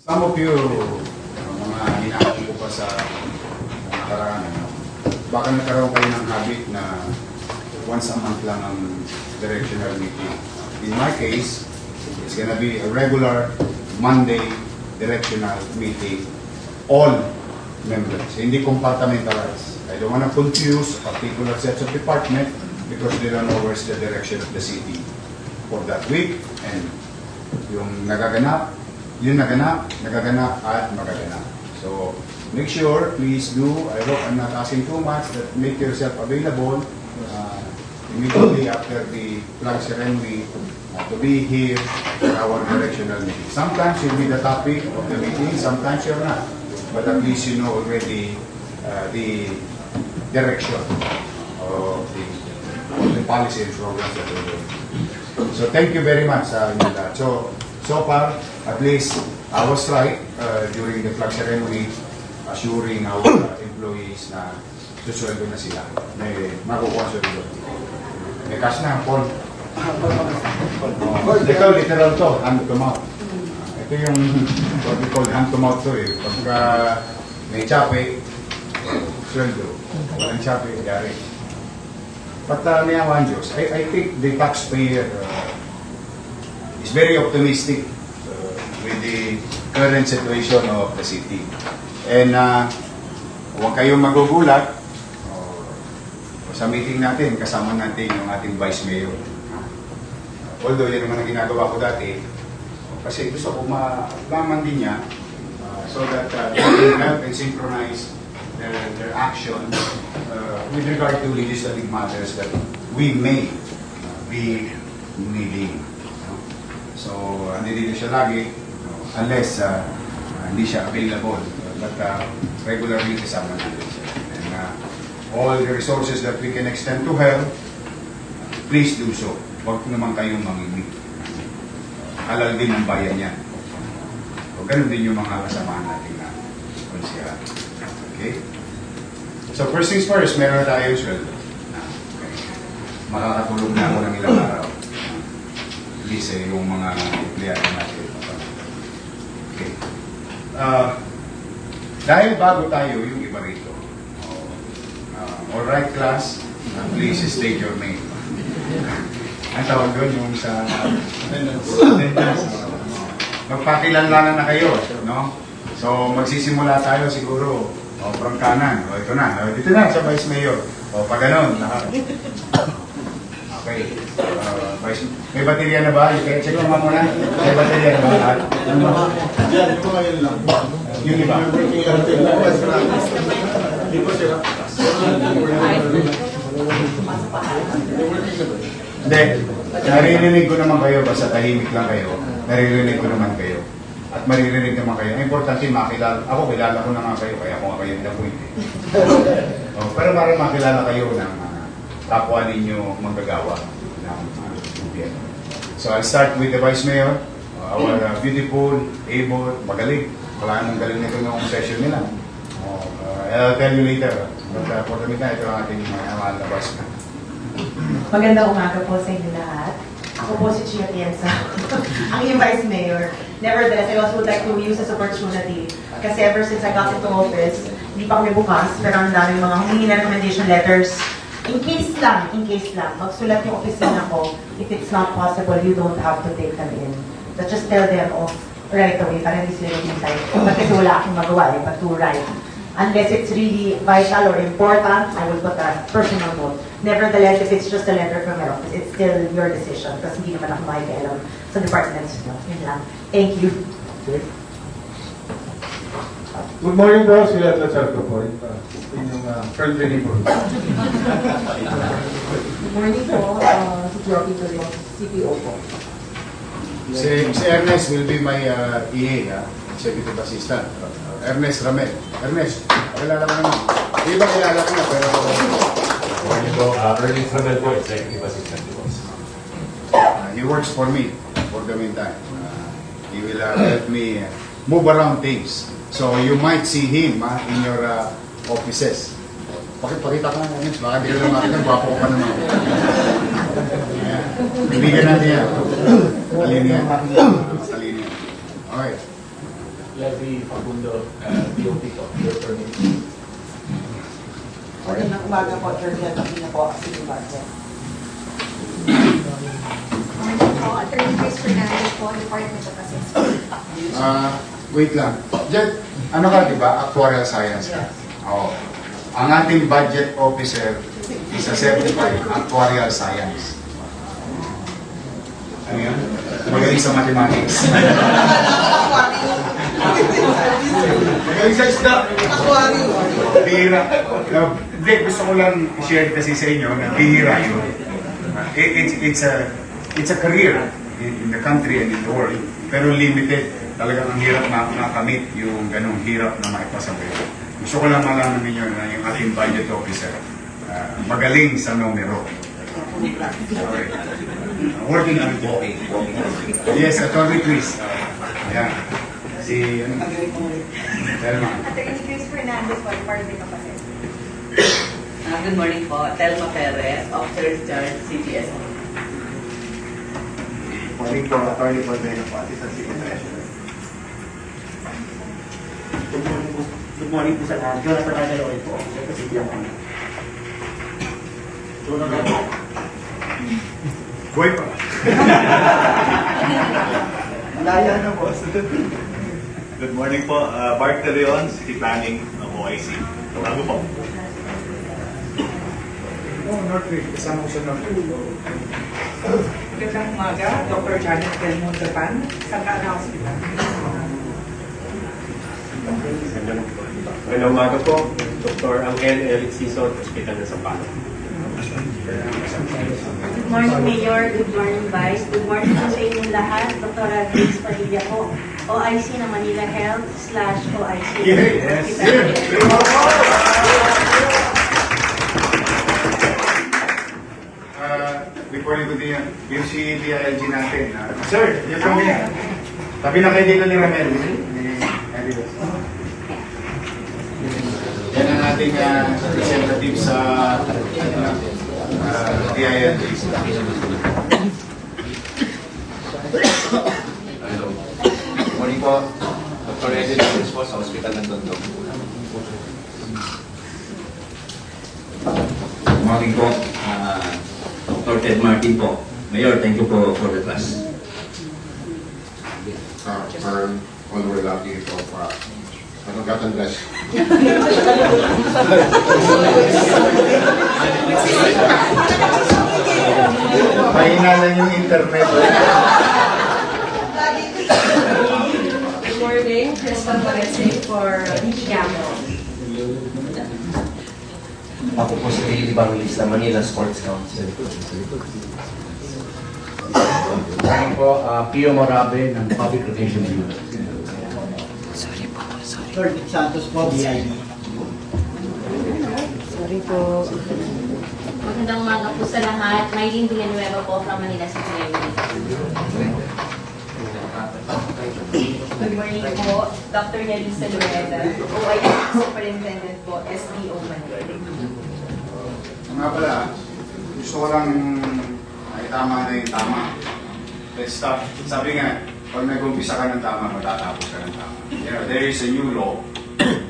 Some of you, mga hinahanap ko pa sa nakaraan, baka nagkaroon kayo ng habit na once a month lang ang directional meeting. In my case, it's gonna be a regular Monday directional meeting, all members, hindi compartmentalized. I don't want to confuse particular sets of department because they don't know where's the direction of the city for that week, and yung nagaganap, nagaganap at magaganap. So, make sure, please do, I hope I'm not asking too much, that make yourself available immediately after the flag ceremony to be here for our directional meeting. Sometimes you'll be the topic of the meeting, sometimes you're not. But at least you know already the direction of the policy and programs that we're doing. So thank you very much sa inyo lahat. So far, at least I was right during the flag ceremony, assuring our employees na susweldo na sila. May makukuha sa dito. May cash na, Paul. Ito, literal to, hand to mouth. Ito yung what we call hand to mouth to eh. Pagka may chape, sweldo. Walang chape, yari. But may awan Diyos, I think the taxpayer is very optimistic with the current situation of the city. And huwag kayong magugulat, sa meeting natin, kasama natin yung ating Vice Mayor. Although yan naman ang ginagawa ko dati, kasi gusto ko malaman din niya so that they can help and synchronize their action with regard to legislative matters that we may be needing. So, hindi siya lagi unless hindi siya available. But regularly kasama natin siya. And all the resources that we can extend to her, please do so. Huwag naman kayong mangimik. Halal din ang bayan niya. O ganun din yung mga kasamahan natin na konsiya. Okay? So first things first, meron na tayo sweldo. Okay. Makakatulong na ako ng ilang araw. At least yung mga empleyado natin. Okay. Dahil bago tayo, yung iba rito. Alright class, please state your name. Ang tawag doon yung sa attendance. Magpakilanlanan na kayo, no? So magsisimula tayo siguro from kanan. O ito na, dito na sa Vice Mayor. O pag ganun. Okay. May baterya na ba? Check naman muna. May baterya na ba? Yan, ito ngayon lang. Yung iba? Hindi. Naririnig ko naman kayo. Basta tahimik lang kayo. Naririnig ko naman kayo. At maririnig naman kayo. Ang importante, makilala. Ako, kilala ko na nga kayo. Kaya ako nga kayo na-point. Pero para makilala kayo ng kapwa ninyo manggagawa ng gobyerno. So I'll start with the Vice Mayor. Our beautiful, able, magaling. Wala nang galing nito ng session nila. I'll tell you later. But for the meantime, ito ang ating mga labas na. Magandang umaga po sa inyo lahat. Ako po si Chia Tienza, ang iyong Vice Mayor. Nevertheless, I also would like to use this opportunity kasi ever since I got into office, hindi pa kami bukas, pero ang dami mga humingi na recommendation letters. In case lang, magsulat yung opisina ko. If it's not possible, you don't have to take them in. So just tell them off right away para hindi sila naghintay. Kasi wala akong magawa but to write. Unless it's really vital or important, I will put a personal note. Nevertheless, if it's just a letter from your office, it's still your decision kasi hindi naman ako makikialam sa departments nyo. Yun lang. Thank you. Good morning po, sila Tlacharco po. Inyong friendly neighbor. Good morning po, si Jockey Tulio, CPO po. Si Ernest will be my EA, Executive Assistant. Ernest Ramel. Ernest, kilala ko naman. Di ba kilala ko na, pero... Morning po, Ernest Ramel po, Executive Assistant po. He works for me for the meantime. He will help me move around things. So you might see him in your offices. Pakita ka na, Ernest. Baka di ka lang makita, gwapo ko pa naman. Kaibigan natin yan. Talin yan. Okay. Levy Facundo, DOP po, your permit. Magandang umaga po, Attorney Aquino po, City Budget. Morning po, Attorney Chris Fernandez po, Department of Assessment. Wait lang. Diyan, ano ka, di ba? Actuarial science ka. Oo. Ang ating budget officer is a certified actuarial science. Ano yan? Magaling sa mathematics. Magaling sa isda. Bihira. Hindi, gusto ko lang i-share kasi sa inyo na bihira yun. It's a career in the country and in the world, pero limited. Talagang ang hirap na makamit yung ganong hirap na maipasabi. Gusto ko lang malaman ninyo na yung ating budget officer magaling sa numero. Okay. Working on it. Yes, Attorney Chris. Yan. Si, ano? Telma. Attorney Chris Fernandez po, Department of Assessment. Good morning po, Telma Perez, Officer in Charge, CGSO. Morning po, Attorney Bordeno po, Assistant City Treasurer. Good morning po sa lahat. Jonathan Agaloy po, City of Honor. Jonathan po. Boy pa. Malaya na po. Good morning po, Bart De Leon, City Planning ng OIC. Bago po. Oh, Northway. Kasama ko sa Northway. Magandang umaga, Dr. Janet Belmont Japan, Santa Ana Hospital. Magandang umaga po, Dr. Angel Eric Sison, Hospital ng Sampalo. Good morning, Mayor. Good morning, Vice. Good morning po sa inyong lahat. Dr. Grace Padilla po, OIC ng Manila Health/OIC. Yes. Before you continue, yung si DILG natin. Sir, yung kami. Tabi na kayo dito ni Ramel. Yan ang ating representative sa DILG. Morning po, Dr. Eddie Lopez po sa Hospital ng Tondo. Morning po, Dr. Ted Martin po. Mayor, thank you po for the class. For all we're lucky ito pa. Ano God bless. Mahina lang yung internet. Good morning, Crystal Marese for Gambo. Ako po si Daily Banglis ng Manila Sports Council. Morning po, Pio Morabe ng Public Relations Unit. Lord Santos po, BID. Sorry po. Magandang umaga po sa lahat. Maylene Villanueva po from Manila City Limit. Good morning po, Dr. Yalisa Loretta, OIC Superintendent po, SDO Manila. Nga pala, gusto ko lang itama na yung tama. Let's stop. Sabi nga, pag nag-umpisa ka ng tama, matatapos ka ng tama. You know, there is a new law,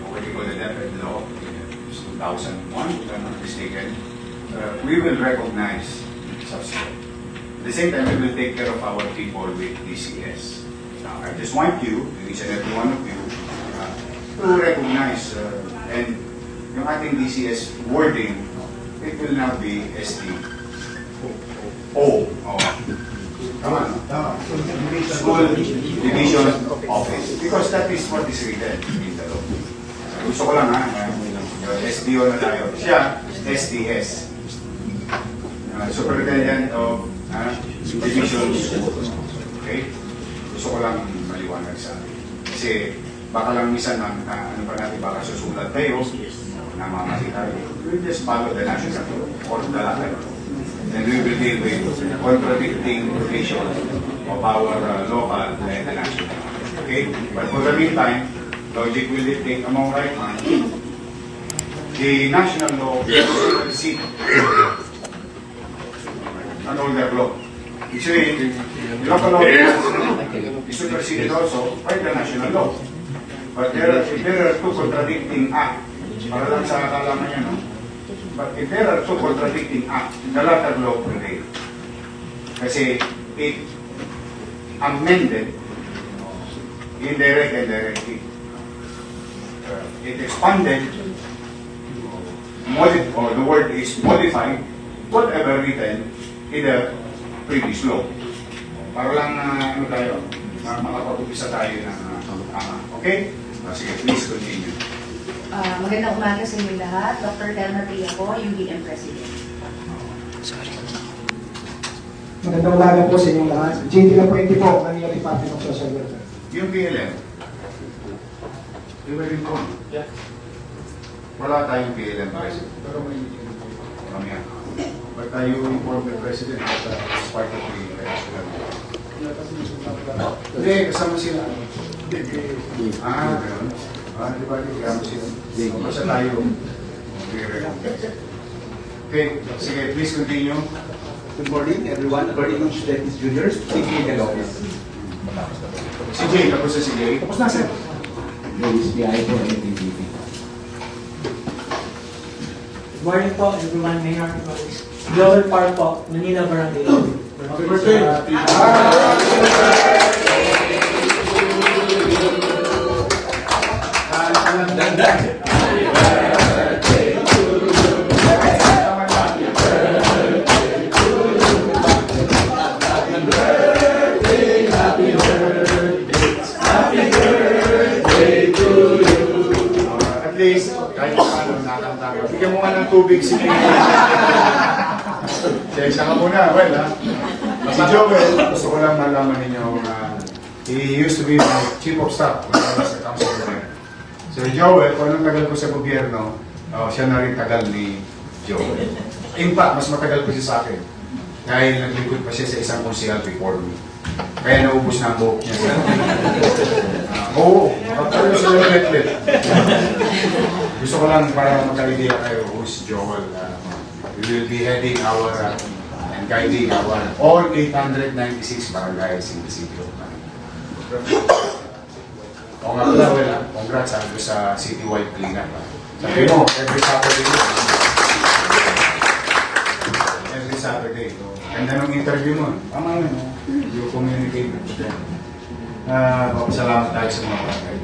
what you call the DepEd law, it's 2001, if I'm not mistaken. We will recognize such law. At the same time, we will take care of our people with DCS. Now, I just want you, each and every one of you, to recognize and yung ating DCS wording, it will now be SDO. Oh. Tama, no? School Division Office. Because that is what is written in the law. Gusto ko lang SDO na tayo. Siya, SDS. Superintendent of Division School. Okay? Gusto ko lang maliwanag sa atin. Kasi baka lang minsan ano pa natin, baka susulat tayo, namamali tayo. We just follow the national law or the law. And we will deal with contradicting provisions of our local and the national. Okay? But for the meantime, logic will dictate among right minds. The national law will supersede an older law. Usually, the local law is superseded also by the national law. But if there are two contradicting acts, para lang sa kalaman niya, no? But if there are two contradicting acts, the latter law prevails. Kasi it amended indirect and direct. It expanded, or the word is modified, whatever written in the previous law. Para lang ano tayo, makapag-upisa tayo ng okay? Sige, please continue. Magandang umaga sa inyo lahat. Dr. Telma Tia po, UBM President. Magandang umaga po sa inyong lahat. JD Lapuente po, Manila Department of Social Welfare. Yung PLM, iba rin po. Yeah. Wala tayong PLM president. Pero may kami. But tayo inform the president as part of the national. Hindi, kasama sila. Ganun. Di ba? Kasama sila. Basta tayo. Okay, sige, please continue. Good morning, everyone. According to Dennis Jr., taking legal office. Si Jay, tapos na si Jay. Tapos na, sir. Luis Biay po, NTTV. Good morning po, everyone. Mayor Global Park po, Manila Barangay. Happy birthday! At least, kahit paano nakakanta ka. Bigyan mo nga ng tubig si Siyensya ka muna, well ha. Si Joel, gusto ko lang malaman ninyo na he used to be my chief of staff when I was a councilor. So Joel, kung anong tagal ko sa gobyerno, siya na rin tagal ni Joel. In fact, mas matagal ko siya sa akin. Dahil naglingkod pa siya sa isang konsehal before me. Kaya naubos na ang buhok niya. Oo, pagkakaroon sila ng letlet. Gusto ko lang para magka-idea kayo who's Joel. We will be heading our and guiding our all 896 barangays in the city of Manila. O nga pala, well, congrats sa citywide cleanup. Sabi mo, every Saturday. Ganda ng interview mo. Tama yun, you communicate with them. Papasalamat tayo sa mga barangay.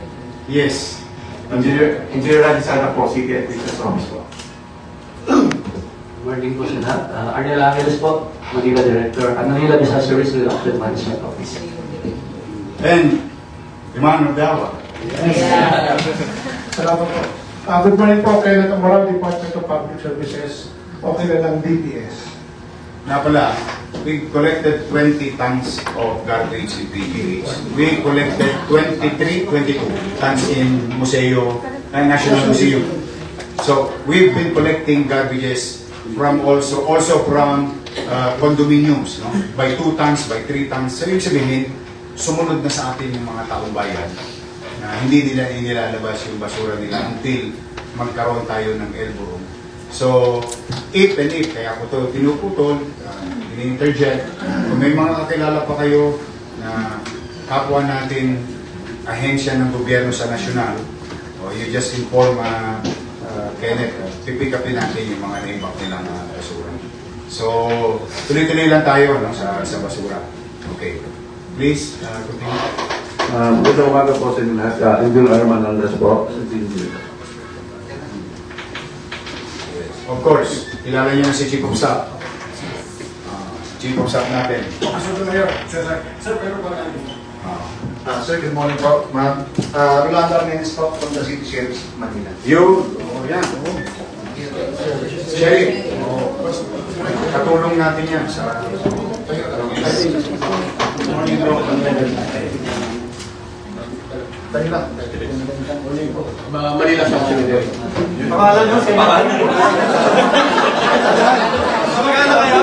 Yes. Engineer Radisana po, City and Business Office po. Good morning po sa lahat. Arnel Angeles po, Manila Director, Manila Disaster Risk Reduction Management Office. And, Iman of Dawa. Salamat po. Good morning po, Kenneth Amoral, Department of Public Services. Okay na ng DPS. Na pala, we collected 20 tons of garbage in PGH. We collected 22 tons in National Museum. So, we've been collecting garbages from also from condominiums, no? By 2 tons, by 3 tons. So, yung sabihin, sumunod na sa atin yung mga taong bayan na hindi nila inilalabas yung basura nila until magkaroon tayo ng elbow room. So, if, kaya ko ito pinuputol, ini-interject. Kung may mga kakilala pa kayo na kapwa natin ahensya ng gobyerno sa nasyonal, you just inform Kenneth, pipick upin natin yung mga na-impact nilang basura. So, tuloy-tuloy lang tayo no, sa basura. Okay. Please, continue. Magandang umaga po sa inyo lahat. Emil Arman Andres po. Of course, kilala niyo na si Chief of Staff. Chief of Staff natin. Sir, pero po natin. Sir, good morning po, ma'am. Rolando Armenes po from the City Sheriff's Manila. You? Yan. Sheriff. Katulong natin yan sa... Good morning, bro. Tayo lang. Manila sa Cemetery. Pangalan nyo, sir. Pangalan kayo?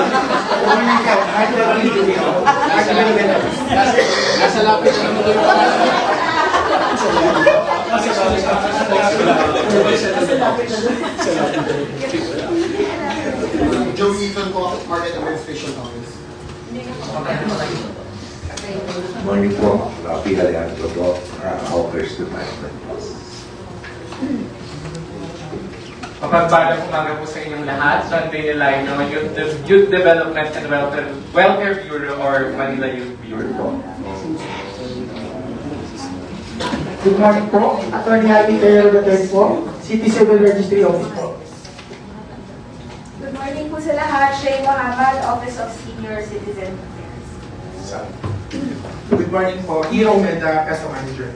Nasa lapit na naman. Joe Eaton po, Market Administration Office. Morning po, Rafi Alejandro po. Hawkers Department. Mapagpalang umaga po sa inyong lahat. Sunday Nilay, no? Youth Development and Welfare Bureau or Manila Youth Bureau po. Good morning po. Attorney Javi Taylor III po. City Civil Registry Office po. Good morning po sa lahat. Shay Muhammad, Office of Senior Citizen Affairs. Good morning po. Hero Meda, Caso Manager.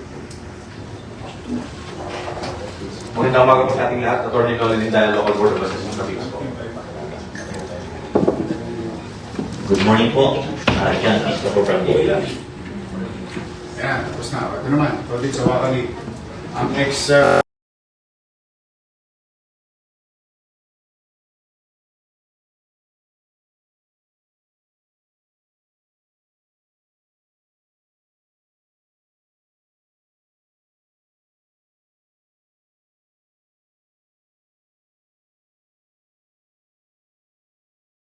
Magandang umaga po sa ating lahat. Attorney Colin Indaya, Local Board of Assessment Appeals po. Good morning po. John Pisco po from DOE. Yan, tapos na. Ito naman, project sa Wakali. Ang